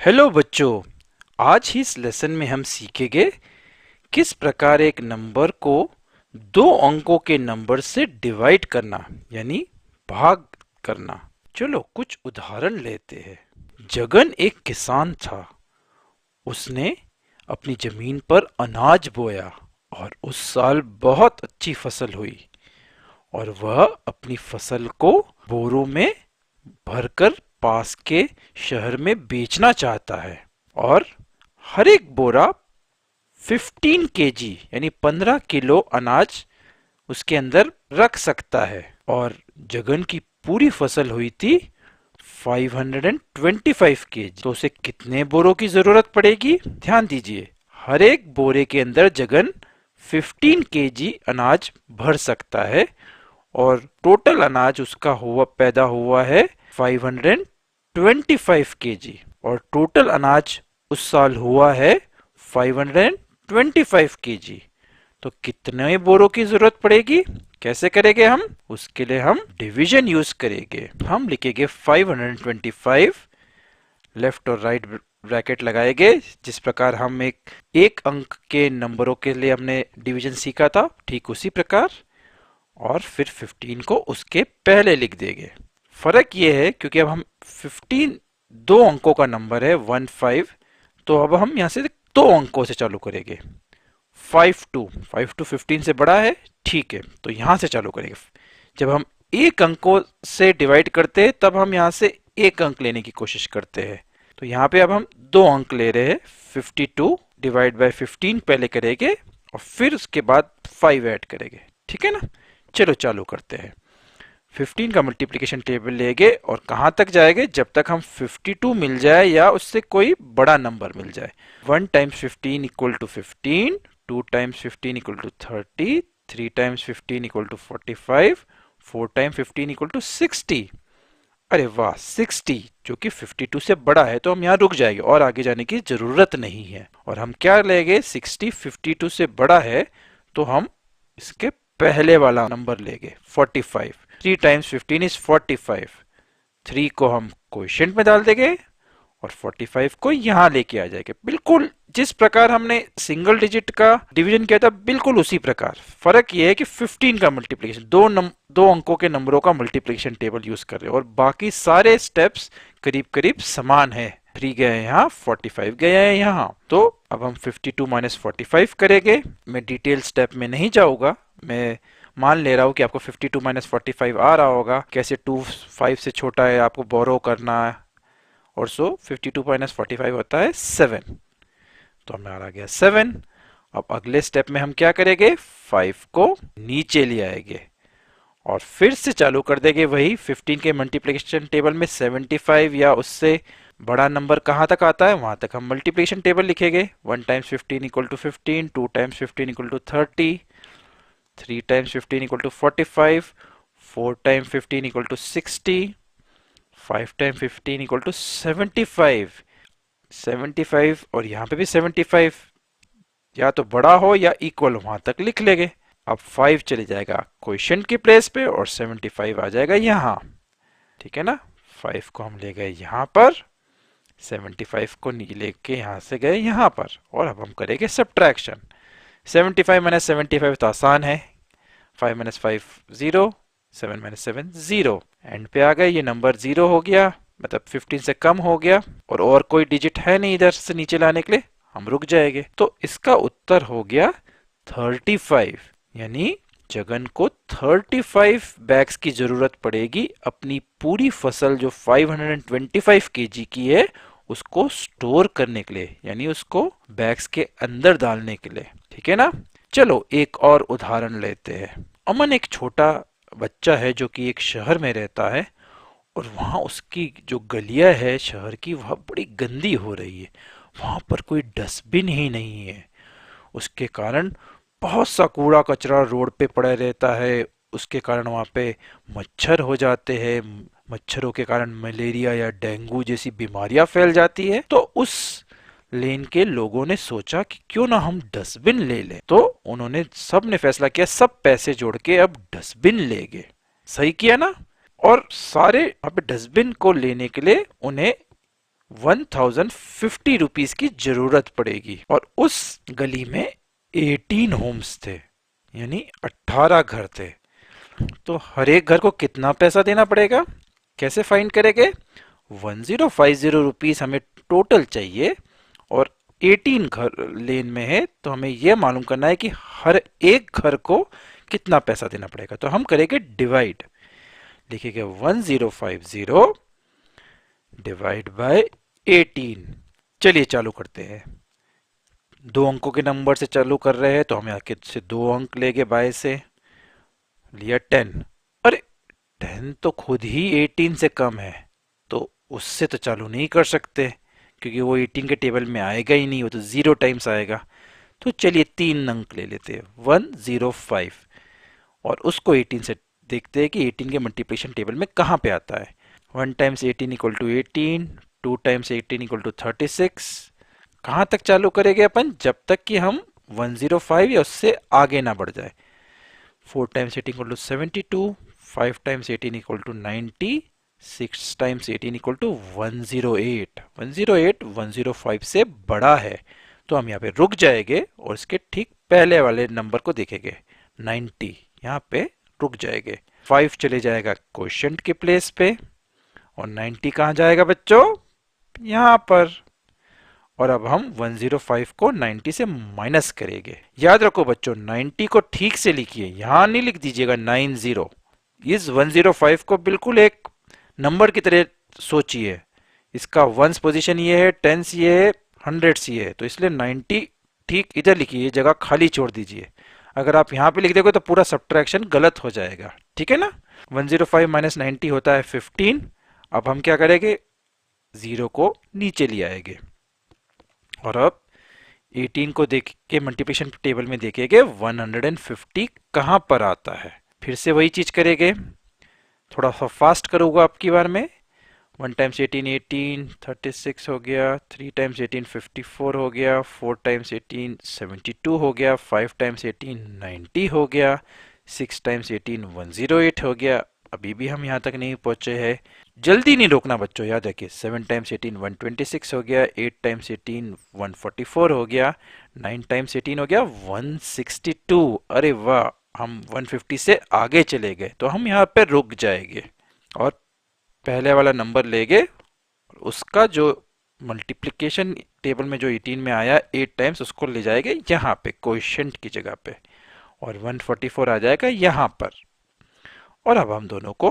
Hello बच्चों, आज ही इस लेसन में हम सीखेंगे किस प्रकार एक नंबर को दो अंकों के नंबर से डिवाइड करना यानी भाग करना। चलो कुछ उदाहरण लेते हैं। जगन एक किसान था। उसने अपनी जमीन पर अनाज बोया और उस साल बहुत अच्छी फसल हुई और वह अपनी फसल को बोरों में भरकर पास के शहर में बेचना चाहता है और हर एक बोरा 15 केजी यानी 15 किलो अनाज उसके अंदर रख सकता है। और जगन की पूरी फसल हुई थी 525 केजी। तो उसे कितने बोरों की जरूरत पड़ेगी? ध्यान दीजिए, हर एक बोरे के अंदर जगन 15 केजी अनाज भर सकता है और टोटल अनाज उसका पैदा हुआ है 525 केजी और टोटल अनाज उस साल हुआ है 525 केजी। तो कितने बोरों की जरूरत पड़ेगी? कैसे करेंगे हम? उसके लिए हम डिवीजन यूज करेंगे। हम लिखेंगे 525, लेफ्ट और राइट ब्रैकेट लगाएंगे। जिस प्रकार हम एक अंक के नंबरों के लिए हमने डिवीजन सीखा था, ठीक उसी प्रकार। और फिर 15 को उसके पहले लिख देंगे। फर्क ये है क्योंकि अब हम 15 दो अंकों का नंबर है 15, तो अब हम यहां से दो अंकों से चालू करेंगे। 5 टू 15 से बड़ा है, ठीक है, तो यहां से चालू करेंगे। जब हम एक अंकों से डिवाइड करते हैं तब हम यहां से एक अंक लेने की कोशिश करते हैं। तो यहाँ पे अब हम दो अंक ले रहे हैं। 52 डिवाइड बाय 15 पहले करेंगे और फिर उसके बाद 5 ऐड करेंगे। ठीक है ना? चलो चालू करते हैं। 15 का मल्टीप्लिकेशन टेबल लेंगे और कहां तक जाएंगे? जब तक हम 52 मिल जाए या उससे कोई बड़ा नंबर मिल जाए। 1 times 15 equal to 15, 2 times 15 equal to 30, 3 times 15 equal to 45, 4 times 15 equal to 60। अरे वाह, 60 जो कि 52 से बड़ा है, तो हम यहाँ रुक जाएंगे और आगे जाने की जरूरत नहीं है। और हम क्या लेंगे? 60 52 से बड़ा है तो हम इसके पहले वाला नंबर लेंगे 45। 3 टाइम्स 15 इज 45। 3 को हम क्वोशिएंट में डाल देंगे और 45 को यहां लेके आ जाएंगे। बिल्कुल जिस प्रकार हमने सिंगल डिजिट का डिवीजन किया था, बिल्कुल उसी प्रकार। फर्क ये है कि 15 का मल्टीप्लिकेशन दो अंकों के नंबरों का मल्टीप्लिकेशन टेबल यूज कर रहे हैं और बाकी सारे स्टेप्स करीब करीब समान है। 3 गए यहाँ, 45 गए हैं यहाँ। तो अब हम 52 माइनस 45 करेंगे। मैं डिटेल स्टेप में नहीं जाऊंगा, मैं मान ले रहा हूं कि आपको 52 माइनस 45 आ रहा होगा। कैसे 2 5 से छोटा है, आपको बोरो करना है। और सो 52 माइनस 45 होता है 7। तो हमारा आ गया 7। अब अगले स्टेप में हम क्या करेंगे? 5 को नीचे ले आएंगे और फिर से चालू कर देंगे वही 15 के मल्टीप्लिकेशन टेबल में। 75 या उससे बड़ा नंबर कहां तक आता है वहां तक हम मल्टीप्लिकेशन टेबल लिखेंगे। 1 times 15 equal to 15, 2 times 15 equal to 30, 3 times 15 equal to 45, 4 times 15 equal to 60, 5 times 15 equal to 75। 75 और यहाँ पे भी 75, या तो बड़ा हो या इक्वल वहां तक लिख लेंगे। अब 5 चले जाएगा क्वोशिएंट की प्लेस पे और 75 आ जाएगा यहाँ। ठीक है ना? 5 को हम ले गए यहाँ पर, 75 को लेके यहाँ से गए यहाँ पर और अब हम करेंगे सब्ट्रैक्शन। 75 माइनस 75 तो आसान है। 5 माइनस 5 0, 7 माइनस 7 0। एंड पे आ गए, ये नंबर 0 हो गया, मतलब 15 से कम हो गया और कोई डिजिट है नहीं इधर से नीचे लाने के लिए, हम रुक जाएंगे। तो इसका उत्तर हो गया 35। यानी जगन को 35 बैग्स की जरूरत पड़ेगी अपनी पूरी फसल जो 525 केजी की है उसको स्टोर करने के लिए, यानी उसको बैग्स के अंदर डालने के लिए। ठीक है ना? चलो एक और उदाहरण लेते हैं। अमन एक छोटा बच्चा है जो कि एक शहर में रहता है और वहां उसकी जो गलियां है शहर की, वह बड़ी गंदी हो रही है। वहां पर कोई डस्टबिन ही नहीं है। उसके कारण बहुत सा कूड़ा कचरा रोड पे पड़ा रहता है। उसके कारण वहां पे मच्छर हो जाते हैं। मच्छरों के कारण मलेरिया या डेंगू जैसी बीमारियां फैल जाती है। तो उस लेन के लोगों ने सोचा कि क्यों ना हम डस्टबिन ले लें। तो उन्होंने सब ने फैसला किया, सब पैसे जोड़ के अब डस्टबिन लेंगे। सही किया ना? और सारे अब डस्टबिन को लेने के लिए उन्हें ₹1050 की जरूरत पड़ेगी और उस गली में 18 होम्स थे, यानी 18 घर थे। तो हर एक घर को कितना पैसा देना पड़ेगा, कैसे फाइंड करेंगे? 1050 रुपीज हमें टोटल चाहिए और 18 घर लेन में है, तो हमें यह मालूम करना है कि हर एक घर को कितना पैसा देना पड़ेगा। तो हम करेंगे डिवाइड, लिखेंगे 1050 डिवाइड बाय 18। चलिए चालू करते हैं। दो अंकों के नंबर से चालू कर रहे हैं तो हम यहाँ से दो अंक लेंगे, बाय से लिया 10। अरे 10 तो खुद ही 18 से कम है, तो उससे तो चालू नहीं कर सकते क्योंकि वो 18 के टेबल में आएगा ही नहीं, वो तो 0 टाइम्स आएगा। तो चलिए तीन अंक ले लेते हैं, 105, और उसको 18 से देखते हैं कि 18 के मल्टीप्लिकेशन टेबल में कहाँ पे आता है। 1 times 18 equal to 18, 2 times 18 equal to 36। कहाँ तक चालू करेंगे अपन? जब तक कि हम 105 या उससे आगे ना बढ़ जाए। 4 times 18 equal to 72, 5 times 18 equal to 90, 6 times 18 equal to 108। 108 105 से बड़ा है, तो हम यहाँ पे रुक जाएंगे और इसके ठीक पहले वाले नंबर को देखेंगे, 90, यहाँ पे रुक जाएंगे। 5 चले जाएगा क्वोशिएंट के प्लेस पे और 90 कहाँ जाएगा बच्चों? यहाँ पर। और अब हम 105 को 90 से माइनस करेंगे। याद रखो बच्चों, 90 को ठीक से लिखिए, यहां नहीं लिख दीजिएगा 90। इस 105 को बिल्कुल एक नंबर की तरह सोचिए। इसका वंस पोजीशन ये है, टेंस ये है, हंड्रेड्स ये है, तो इसलिए 90 ठीक इधर लिखिए, ये जगह खाली छोड़ दीजिए। अगर आप यहाँ पे लिख दोगे तो पूरा सब्ट्रैक्शन गलत हो जाएगा, ठीक है ना। 105 माइनस 90 होता है 15। अब हम क्या करेंगे? 0 को नीचे ले आएंगे और अब 18 को देख के मल्टीप्लिकेशन टेबल में देखेंगे 150 कहाँ पर आता है। फिर से वही चीज करेंगे, थोड़ा सा फास्ट करूंगा आपकी बार में। 1 टाइम्स 18 18, 36 हो गया। 3 टाइम्स 18 54 हो गया। 4 टाइम्स 18 72 हो गया। 5 टाइम्स 18 90 हो गया। 6 टाइम्स 18 108 हो गया। अभी भी हम यहाँ तक नहीं पहुंचे हैं, जल्दी नहीं रोकना बच्चों, याद रखिए। 7 टाइम्स 18 126 हो गया। 8 टाइम्स 18 144 हो गया। 9 टाइम्स 18 हो गया 162। अरे वाह, हम 150 से आगे चले गए, तो हम यहाँ पे रुक जाएंगे और पहले वाला नंबर लेंगे। उसका जो मल्टीप्लिकेशन टेबल में जो 18 में आया 8 टाइम्स, उसको ले जाएंगे यहाँ पे क्वोशिएंट की जगह पे, और 144 आ जाएगा यहाँ पर। और अब हम दोनों को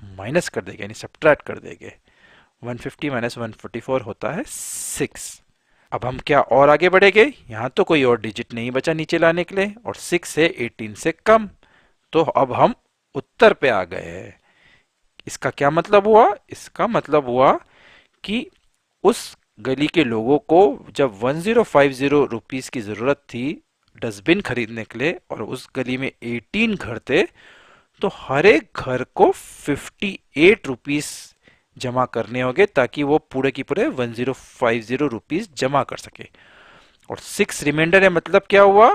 माइनस कर देंगे, यानी सब्ट्रैक्ट कर देंगे। 150 माइनस 144 होता है 6। अब हम क्या और आगे बढ़ेंगे? यहाँ तो कोई और डिजिट नहीं बचा नीचे लाने के लिए, और 6 है 18 से कम, तो अब हम उत्तर पे आ गए हैं। इसका क्या मतलब हुआ? इसका मतलब हुआ कि उस गली के लोगों को जब 1050 रुपीस की जरूरत थी डस्टबिन खरीदने के लिए, और उस गली में 18 घर थे, तो हर एक घर को 58 रुपीस जमा करने होंगे ताकि वो पूरे की पूरे 1050 रुपीस जमा कर सके। और 6 रिमाइंडर है, मतलब क्या हुआ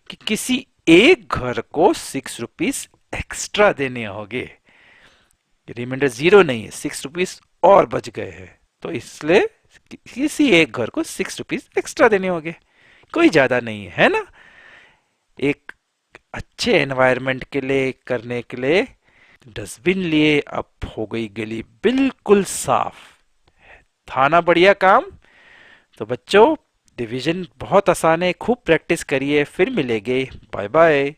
कि किसी एक घर को 6 रुपीस एक्स्ट्रा देने होंगे। रिमाइंडर 0 नहीं है, 6 रुपीस और बच गए हैं, तो इसलिए किसी एक घर को 6 रुपीस एक्स्ट्रा देने होंगे। कोई ज्यादा नहीं है ना। एक अच्छे एनवायरनमेंट के लिए करने के लिए डस्टबिन लिए, अब हो गई गली बिल्कुल साफ। था ना बढ़िया काम? तो बच्चों, डिवीजन बहुत आसान है, खूब प्रैक्टिस करिए, फिर मिलेंगे। Bye bye.